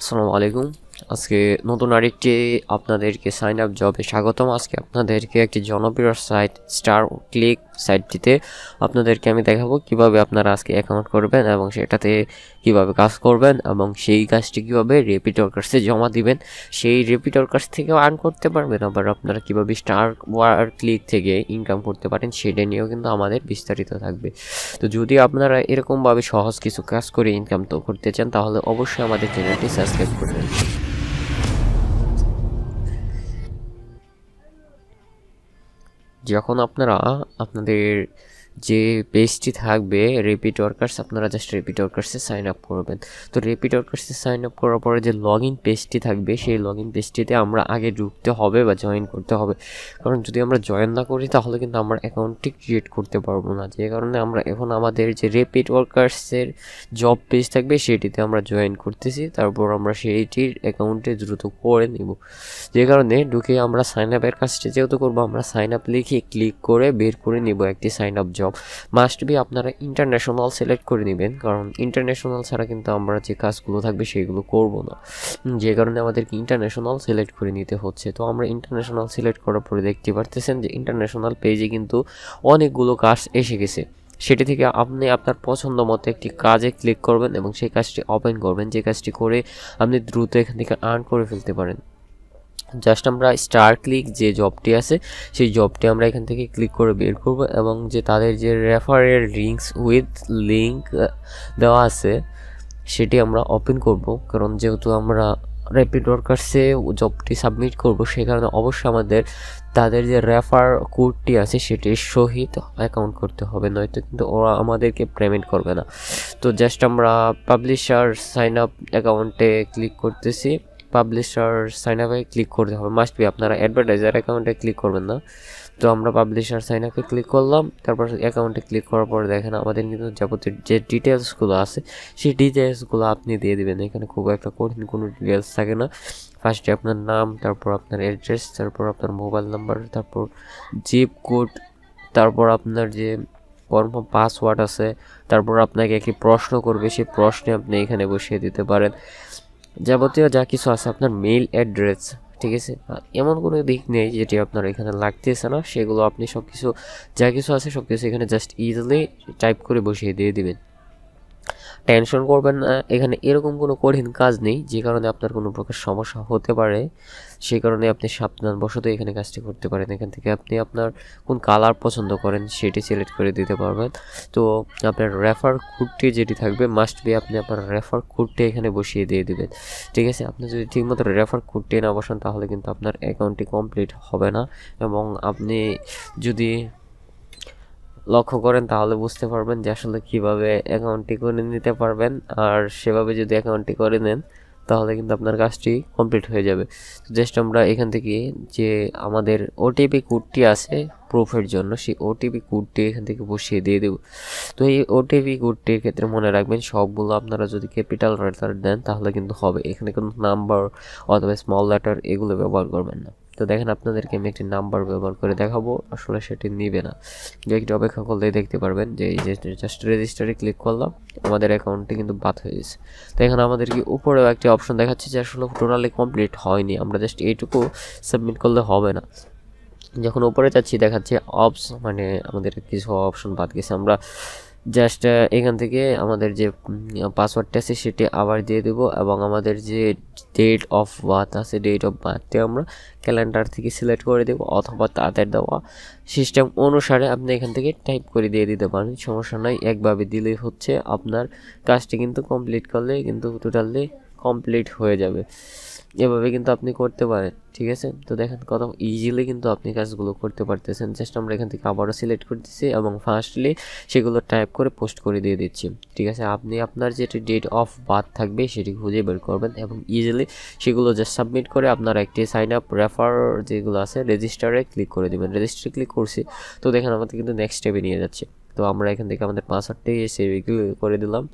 আসসালামু আলাইকুম। আজকে নতুন আরেকটি আপনাদেরকে সাইন আপ জবে স্বাগতম। আজকে আপনাদেরকে একটি জনপ্রিয় সাইট স্টার ক্লিক সাইটটিতে আপনাদেরকে আমি দেখাবো কিভাবে আপনারা আজকে অ্যাকাউন্ট করবেন এবং সেটাতে কিভাবে কাজ করবেন এবং সেই কাজটি কিভাবে রেপিডওয়ার্কার্সে জমা দিবেন, সেই রেপিডওয়ার্কার্স থেকেও আর্ন করতে পারবেন। আবার আপনারা কিভাবে স্টার ক্লিক থেকে ইনকাম করতে পারেন সেটা নিয়েও কিন্তু আমাদের বিস্তারিত থাকবে। তো যদি আপনারা এরকমভাবে সহজ কিছু কাজ করে ইনকাম তো করতে চান তাহলে অবশ্যই আমাদের চ্যানেলটি সাবস্ক্রাইব করবেন। যখন আপনারা আপনাদের যে পেজটি থাকবে রেপিডওয়ার্কার্স, আপনারা জাস্ট রেপিডওয়ার্কার্সে সাইন আপ করবেন। তো রেপিডওয়ার্কার্সে সাইন আপ করার পরে যে লগ ইন পেজটি থাকবে সেই লগ ইন পেজটিতে আমরা আগে ঢুকতে হবে বা জয়েন করতে হবে। কারণ যদি আমরা জয়েন না করি তাহলে কিন্তু আমরা অ্যাকাউন্টটি ক্রিয়েট করতে পারবো না। যে কারণে আমরা এখন আমাদের যে রেপিডওয়ার্কার্সের জব পেজ থাকবে সেটিতে আমরা জয়েন করতেছি, তারপর আমরা সেইটির অ্যাকাউন্টে দ্রুত করে নেব। যে কারণে ঢুকে আমরা সাইন আপের কাজটি যেহেতু করবো, আমরা সাইন আপ লিখে ক্লিক করে বের করে নিব একটি sign up job. Must be আপনারা ইন্টারন্যাশনাল সিলেক্ট করে নেবেন, কারণ ইন্টারন্যাশনাল ছাড়া কিন্তু আমরা যে কাজগুলো থাকবে সেগুলো করব না। যে কারণে আমাদেরকে ইন্টারন্যাশনাল সিলেক্ট করে নিতে হচ্ছে। তো আমরা ইন্টারন্যাশনাল সিলেক্ট করার পরে দেখতে পারতেছেন যে ইন্টারন্যাশনাল পেজে কিন্তু অনেকগুলো কাজ এসে গেছে। সেটি থেকে আপনি আপনার পছন্দ মতো একটি কাজে ক্লিক করবেন এবং সেই কাজটি ওপেন করবেন, যে কাজটি করে আপনি দ্রুত এখান থেকে আর্ন করে ফেলতে পারেন। জাস্ট আমরা স্টার ক্লিক যে জবটি আছে সেই জবটি আমরা এখান থেকে ক্লিক করে বের করব এবং যে তাদের যে রেফারের লিঙ্কস উইথ লিঙ্ক দেওয়া আছে সেটি আমরা ওপেন করব। কারণ যেহেতু আমরা রেপিডওয়ার্কার্সে জবটি সাবমিট করব সেই কারণে অবশ্যই আমাদের তাদের যে রেফার কোডটি আছে সেটির সহিত অ্যাকাউন্ট করতে হবে, নয়তো কিন্তু ওরা আমাদেরকে পেমেন্ট করবে না। তো জাস্ট আমরা পাবলিশার সাইন আপ অ্যাকাউন্টে ক্লিক করতেছি। পাবলিশার সাইন আপে ক্লিক করতে হবে, মাস্ট বি আপনারা অ্যাডভার্টাইজার অ্যাকাউন্টে ক্লিক করবেন না। তো আমরা পাবলিশার সাইন আপে ক্লিক করলাম, তারপর অ্যাকাউন্টে ক্লিক করার পরে দেখেন আমাদের কিন্তু যাবতীয় যে ডিটেলসগুলো আছে সেই ডিটেলসগুলো আপনি দিয়ে দেবেন। এখানে খুব একটা কঠিন কোনো ডিটেলস থাকে না। ফার্স্টে আপনার নাম, তারপর আপনার অ্যাড্রেস, তারপর আপনার মোবাইল নাম্বার, তারপর জিপ কোড, তারপর আপনার যে কনফার্ম পাসওয়ার্ড আছে, তারপর আপনাকে একটি প্রশ্ন করবে, সেই প্রশ্নে আপনি এখানে বসিয়ে দিতে পারেন যাবতীয় যা কিছু আছে, আপনার মেইল অ্যাড্রেস। ঠিক আছে, এমন কোনো দিক নেই যেটি আপনার এখানে লাগতেছে না, সেগুলো আপনি সব কিছু যা কিছু আছে সব কিছু এখানে জাস্ট ইজিলি টাইপ করে বসিয়ে দিয়ে দিবেন। টেনশন করবেন না, এখানে এরকম কোনো কঠিন কাজ নেই যে কারণে আপনার কোনো প্রকার সমস্যা হতে পারে। সেই কারণে আপনি সাবধানবশত এখানে কাজটি করতে পারেন। এখান থেকে আপনি আপনার কোন কালার পছন্দ করেন সেটি সিলেক্ট করে দিতে পারবেন। তো আপনার রেফার কোডটি যেটি থাকবে মাস্ট বি আপনি আপনার রেফার কোডটি এখানে বসিয়ে দিয়ে দেবেন। ঠিক আছে, আপনি যদি ঠিকমতো রেফার কোডটি না বসান তাহলে কিন্তু আপনার অ্যাকাউন্টটি কমপ্লিট হবে না। এবং আপনি যদি লক্ষ্য করেন তাহলে বুঝতে পারবেন যে আসলে কীভাবে অ্যাকাউন্টটি করে নিতে পারবেন। আর সেভাবে যদি অ্যাকাউন্টটি করে নেন তাহলে কিন্তু আপনার কাজটি কমপ্লিট হয়ে যাবে। তো জাস্ট আমরা এখান থেকে যে আমাদের ওটিপি কোডটি আছে প্রুফের জন্য সেই ওটিপি কোডটি এখান থেকে বসিয়ে দিয়ে দেব। তো এই ওটিপি কোডটির ক্ষেত্রে মনে রাখবেন সবগুলো আপনারা যদি ক্যাপিটাল লেটার দেন তাহলে কিন্তু হবে, এখানে কোনো নাম্বার অথবা স্মল লেটার এগুলো ব্যবহার করবেন না। তো দেখেন আপনাদেরকে আমি একটি নাম্বার ব্যবহার করে দেখাবো, আসলে সেটি নিবে না। একটু অপেক্ষা করলেই দেখতে পারবেন যে এই যে জাস্ট রেজিস্টারে ক্লিক করলাম আমাদের অ্যাকাউন্টটি কিন্তু বাদ হয়ে গেছে। তো এখানে আমাদেরকে উপরেও একটি অপশন দেখাচ্ছে যে আসলে টোটালি কমপ্লিট হয়নি, আমরা জাস্ট এইটুকু সাবমিট করলে হবে না। যখন উপরে যাচ্ছি দেখাচ্ছে অপস, মানে আমাদের কিছু অপশন বাদ গেছে। আমরা জাস্ট এখান থেকে আমাদের যে পাসওয়ার্ডটা আছে সেটি আবার দিয়ে দেব এবং আমাদের যে ডেট অফ বার্থ আছে ডেট অফ বার্থটি আমরা ক্যালেন্ডার থেকে সিলেক্ট করে দেব অথবা তাদের দেওয়া সিস্টেম অনুসারে আপনি এখান থেকে টাইপ করে দিয়ে দিতে পারেন, সমস্যা নাই। একভাবে দিলেই হচ্ছে, আপনার কাজটি কিন্তু কমপ্লিট করলে কিন্তু টোটালি কমপ্লিট হয়ে যাবে। এভাবে কিন্তু আপনি করতে পারেন। ঠিক আছে, তো দেখেন কত ইজিলি কিন্তু আপনি কাজগুলো করতে পারতেছেন। জাস্ট আমরা এখান থেকে আবারও সিলেক্ট করতেছি এবং ফার্স্টলি সেগুলো টাইপ করে পোস্ট করে দিয়ে দিচ্ছি। ঠিক আছে, আপনি আপনার যেটি ডেট অফ বার্থ থাকবে সেটি খুঁজে বের করবেন এবং ইজিলি সেগুলো জাস্ট সাবমিট করে আপনার একটি সাইন আপ রেফার যেগুলো আছে রেজিস্টারে ক্লিক করে দেবেন। রেজিস্টারে ক্লিক করছি, তো দেখেন আমাদের কিন্তু নেক্সট স্টেপে নিয়ে যাচ্ছে। তো আমরা এখান থেকে আমাদের পাসওয়ার্ডটি সেভ করে দিলাম।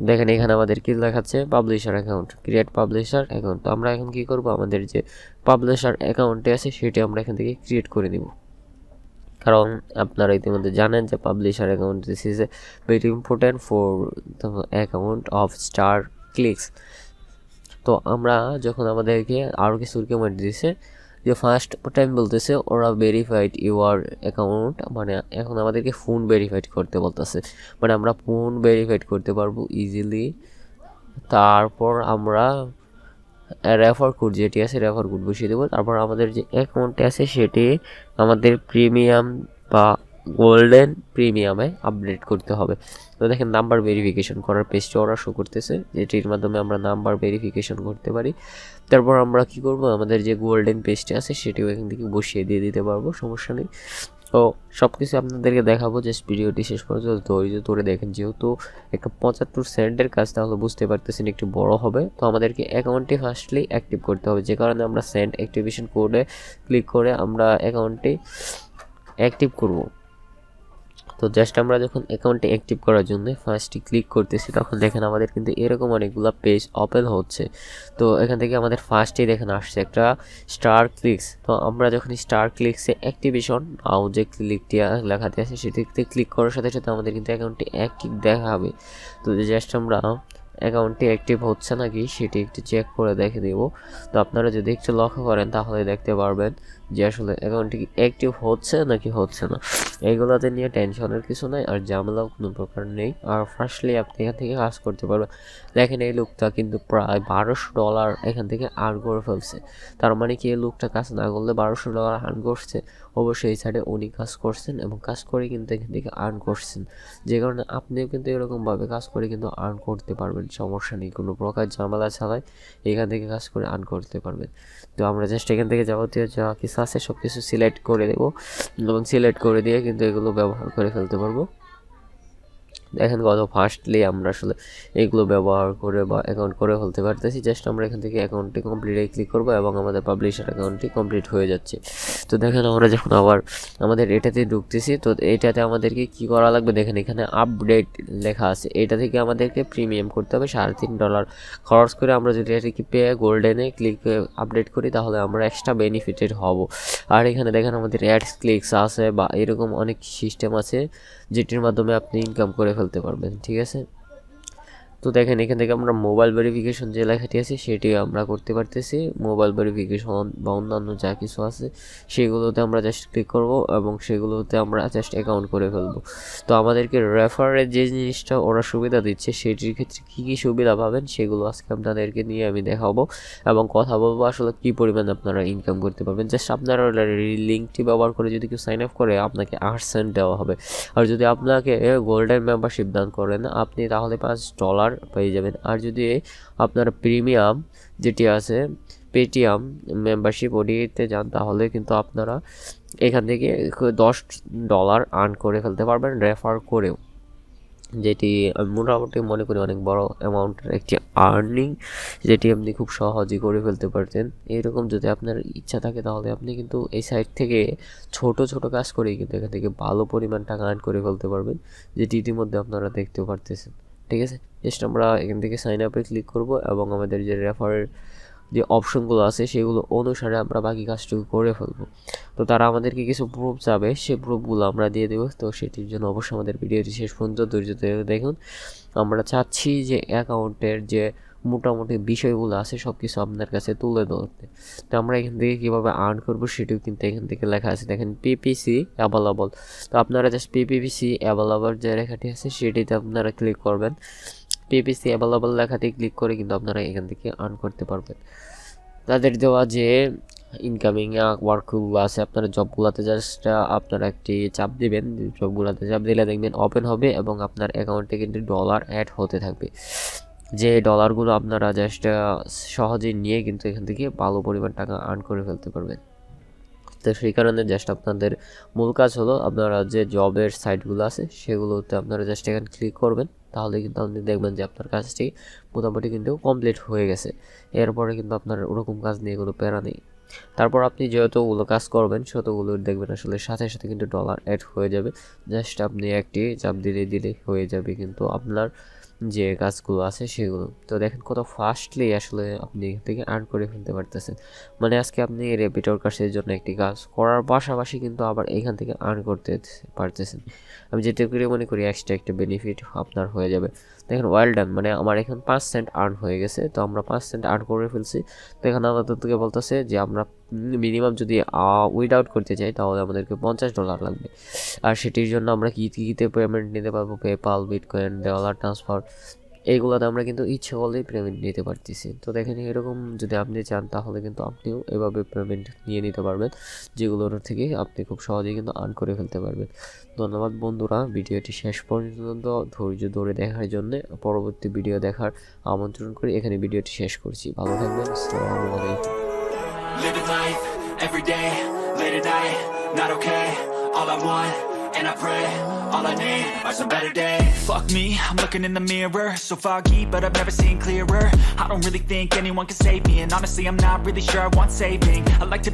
দেখেন এখানে আমাদের কি দেখাচ্ছে publisher account, create publisher account. তো আমরা এখন কি করব, আমাদের যে পাবলিশার অ্যাকাউন্টে আছে সেটি আমরা এখান থেকে ক্রিয়েট করে নিব। কারণ আপনারা ইতিমধ্যে জানেন যে publisher account this is a very important for the account of star clicks. তো আমরা যখন আমাদেরকে আরও কিছু রিকমেন্ড দিয়েছে যে ফার্স্ট টাইম বলতেছে ওরা ভেরিফাইড ইউর অ্যাকাউন্ট, মানে এখন আমাদেরকে ফোন ভেরিফাইড করতে বলতেছে, মানে আমরা ফোন ভেরিফাইড করতে পারবো ইজিলি। তারপর আমরা রেফার কোড যেটি আছে রেফার কোড বসিয়ে দেবো। তারপর আমাদের যে অ্যাকাউন্টে আছে সেটি আমাদের প্রিমিয়াম বা গোল্ডেন প্রিমিয়ামে আপডেট করতে হবে। তো দেখেন নাম্বার ভেরিফিকেশন করার পেজটি ওরা শো করতেছে, যেটির মাধ্যমে আমরা নাম্বার ভেরিফিকেশন করতে পারি। তারপর আমরা কি করব, আমাদের যে গোল্ডেন পেজটি আছে সেটিও এখান থেকে বসিয়ে দিয়ে দিতে পারবো, সমস্যা নেই। তো সব কিছু আপনাদেরকে দেখাবো, জাস্ট ভিডিওটি শেষ পর্যন্ত ধৈর্য ধরে দেখেন। যেহেতু একটা 75 সেন্টের কাজ, তাহলে বুঝতে পারতেছেন একটু বড় হবে। তো আমাদেরকে অ্যাকাউন্টটি ফার্স্টলি অ্যাক্টিভ করতে হবে, যে কারণে আমরা সেন্ড অ্যাক্টিভেশন কোডে ক্লিক করে আমরা অ্যাকাউন্টটি অ্যাক্টিভ করব। তো জাস্ট আমরা যখন অ্যাকাউন্টে অ্যাক্টিভ করার জন্য ফার্স্টে ক্লিক করতেছি, তখন দেখেন আমাদের কিন্তু এরকম অনেকগুলো পেজ ওপেন হচ্ছে। তো এখান থেকে আমাদের ফার্স্টেই দেখেন আসছে একটা স্টার ক্লিকস। তো আমরা যখন স্টার ক্লিকসে অ্যাক্টিভেশন নাও যে ক্লিকটি লেখাতে আছে সেটিতে ক্লিক করার সাথে সাথে আমাদের কিন্তু অ্যাকাউন্টটি অ্যাক্টিভ দেখাবে। তো জাস্ট আমরা অ্যাকাউন্টটি অ্যাক্টিভ হচ্ছে নাকি সেটি একটু চেক করে দেখে দেব। তো আপনারা যদি একটু লক্ষ্য করেন তাহলে দেখতে পারবেন যে আসলে অ্যাকাউন্টটি অ্যাক্টিভ হচ্ছে নাকি হচ্ছে না। এইগুলোতে নিয়ে টেনশনের কিছু নাই, আর ঝামেলাও কোনো প্রকার নেই। আর ফার্স্টলি আপনি এখান থেকে কাজ করতে পারবেন। দেখেন এই লোকটা কিন্তু প্রায় $1200 এখান থেকে আর্ন করে ফেলছে। তার মানে কি এই লোকটা কাজ না করলে $1200 আর্ন করছে? অবশ্যই এই সাইডে উনি কাজ করছেন এবং কাজ করে কিন্তু এখান থেকে আর্ন করছেন, যে কারণে আপনিও কিন্তু এরকমভাবে কাজ করে কিন্তু আর্ন করতে পারবেন, সমস্যা নেই, কোনো প্রকার ঝামেলা ছাড়াই এখান থেকে কাজ করে আর্ন করতে পারবেন। তো আমরা জাস্ট এখান থেকে যাবতীয় যা কিছু আছে সব কিছু সিলেক্ট করে দেবো এবং সিলেক্ট করে দিয়ে কিন্তু এগুলো ব্যবহার করে ফেলতে পারবো। দেখেন কত ফাস্টলি আমরা আসলে এইগুলো ব্যবহার করে বা অ্যাকাউন্ট করে ফেলতে পারতেছি। জাস্ট আমরা এখান থেকে অ্যাকাউন্টটি কমপ্লিটে ক্লিক করবো এবং আমাদের পাবলিশার অ্যাকাউন্টটি কমপ্লিট হয়ে যাচ্ছে। তো দেখেন আমরা যখন আবার আমাদের এটাতে ঢুকতেছি, তো এটাতে আমাদেরকে কি করা লাগবে, দেখেন এখানে আপডেট লেখা আছে। এটা থেকে আমাদেরকে প্রিমিয়াম করতে হবে $3.5 খরচ করে। আমরা যদি এটাকে পেয়ে গোল্ডেনে ক্লিক আপডেট করি তাহলে আমরা এক্সট্রা বেনিফিটেড হব। আর এখানে দেখেন আমাদের অ্যাডস ক্লিকস আছে বা এরকম অনেক সিস্টেম আছে যেটির মাধ্যমে আপনি ইনকাম করে ফেলতে পারবেন, ঠিক আছে। তো দেখেন এখান থেকে আমরা মোবাইল ভেরিফিকেশন যে লেখাটি আছে সেটি আমরা করতে পারতেছি। মোবাইল ভেরিফিকেশন বা অন্যান্য যা কিছু আছে সেগুলোতে আমরা জাস্ট ক্লিক করব এবং সেগুলোতে আমরা জাস্ট অ্যাকাউন্ট করে ফেলবো। তো আমাদেরকে রেফারের যে জিনিসটা ওরা সুবিধা দিচ্ছে সেটির ক্ষেত্রে কী কী সুবিধা পাবেন সেগুলো আজকে আপনাদেরকে নিয়ে আমি দেখাবো এবং কথা বলবো আসলে কী পরিমাণ আপনারা ইনকাম করতে পারবেন। জাস্ট আপনারা লিঙ্কটি ব্যবহার করে যদি কেউ সাইন আপ করে আপনাকে $8 দেওয়া হবে। আর যদি আপনাকে গোল্ডেন মেম্বারশিপ দান করেন আপনি তাহলে $5 পেয়ে যাবেন। আর যদি আপনার প্রিমিয়াম যেটি আছে পেটিএম মেম্বারশিপ ওটিতে যান তাহলে কিন্তু আপনারা এখান থেকে $10 আর্ন করে ফেলতে পারবেন রেফার করেও, যেটি আমি মোটামুটি মনে করি অনেক বড় অ্যামাউন্টের একটি আর্নিং, যেটি আপনি খুব সহজেই করে ফেলতে পারতেন। এইরকম যদি আপনার ইচ্ছা থাকে তাহলে আপনি কিন্তু এই সাইট থেকে ছোট ছোট কাজ করেই কিন্তু এখান থেকে ভালো পরিমাণ টাকা আর্ন করে ফেলতে পারবেন, যেটি ইতিমধ্যে আপনারা দেখতেও পারতেছেন, ঠিক আছে। জাস্ট আমরা এখান থেকে সাইন আপে ক্লিক করব এবং আমাদের যে রেফারের যে অপশনগুলো আছে সেগুলো অনুসারে আমরা বাকি কাজটুকু করে ফেলবো। তো তারা আমাদেরকে কিছু প্রুফ চাবে, সেই প্রুফগুলো আমরা দিয়ে দেবো। তো সেটির জন্য অবশ্যই আমাদের ভিডিওটি শেষ পর্যন্ত ধৈর্য ধরে দেখুন। আমরা চাচ্ছি যে অ্যাকাউন্টের যে মোটামুটি বিষয়গুলো আছে সব কিছু আপনার কাছে তুলে ধরতে। তো আমরা এখান থেকে কীভাবে আর্ন করবো সেটিও কিন্তু এখান থেকে লেখা আছে, দেখেন পিপিসি অ্যাভেলেবল। তো আপনারা জাস্ট পিপিসি অ্যাভেলেবল যে লেখাটি আছে সেটিতে আপনারা ক্লিক করবেন। পিপিসি অ্যাভেলেবল লেখাতে ক্লিক করে কিন্তু আপনারা এখান থেকে আর্ন করতে পারবেন। তাদের দেওয়া যে ইনকামিং ওয়ার্কগুলো আছে আপনারা জবগুলোতে জাস্ট আপনারা একটি চাপ দিবেন, জবগুলোতে চাপ দিলে দেখবেন ওপেন হবে এবং আপনার অ্যাকাউন্টে কিন্তু ডলার অ্যাড হতে থাকবে। যে ডলারগুলো আপনারা জাস্ট সহজেই নিয়ে কিন্তু এখান থেকে ভালো পরিমাণ টাকা আর্ন করে ফেলতে পারবেন। তো সেই কারণে জাস্ট আপনাদের মূল কাজ হলো আপনারা যে জবের সাইটগুলো আছে সেগুলোতে আপনারা জাস্ট এখানে ক্লিক করবেন, তাহলে কিন্তু আপনি দেখবেন যে আপনার কাজটি মোটামুটি কিন্তু কমপ্লিট হয়ে গেছে। এরপরে কিন্তু আপনার ওরকম কাজ নিয়ে কোনো প্যারা নেই। তারপর আপনি যতগুলো কাজ করবেন ততগুলো দেখবেন আসলে সাথে সাথে কিন্তু ডলার অ্যাড হয়ে যাবে। জাস্ট আপনি একটি চাপ দিলে হয়ে যাবে কিন্তু আপনার যে কাজগুলো আছে সেগুলো। তো দেখেন কত ফাস্টলি আসলে আপনি এখান থেকে আর্ন করে ফেলতে পারতেছেন। মানে আজকে আপনি রেপিডওয়ার্কার্সের জন্য একটি কাজ করার পাশাপাশি কিন্তু আবার এখান থেকে আর্ন করতে পারতেছেন। আমি যেটা করে মনে করি এক্সট্রা একটা বেনিফিট আপনার হয়ে যাবে। দেখেন ওয়েল ডান, মানে আমার এখন 5 সেন্ট আর্ন হয়ে গেছে। তো আমরা 5 সেন্ট আর্ন করে ফেলছি। তো এখানে আমাদের থেকে বলতেছে যে আমরা মিনিমাম যদি উইথআউট করতে চাই তাহলে আমাদেরকে $50 লাগবে। আর সেটির জন্য আমরা কীতে পেমেন্ট নিতে পারবো, পেপাল, বিটকয়েন, ডলার ট্রান্সফার, এইগুলোতে আমরা কিন্তু ইচ্ছে হলেই পেমেন্ট নিতে পারতেছি। তো দেখেন এরকম যদি আপনি চান তাহলে কিন্তু আপনিও এভাবে পেমেন্ট নিয়ে নিতে পারবেন, যেগুলোর থেকে আপনি খুব সহজেই কিন্তু আর্ন করে ফেলতে পারবেন। ধন্যবাদ বন্ধুরা, ভিডিওটি শেষ পর্যন্ত ধৈর্য ধরে দেখার জন্য। পরবর্তী ভিডিও দেখার আমন্ত্রণ করি। এখানে ভিডিওটি শেষ করছি। ভালো থাকবেন। আসসালামু আলাইকুম। Living life, every day, late at night, not okay. All I want, and I pray, all I need are some better days. Fuck me, I'm looking in the mirror, so foggy, but I've never seen clearer. I don't really think anyone can save me, and honestly I'm not really sure I want saving. I like to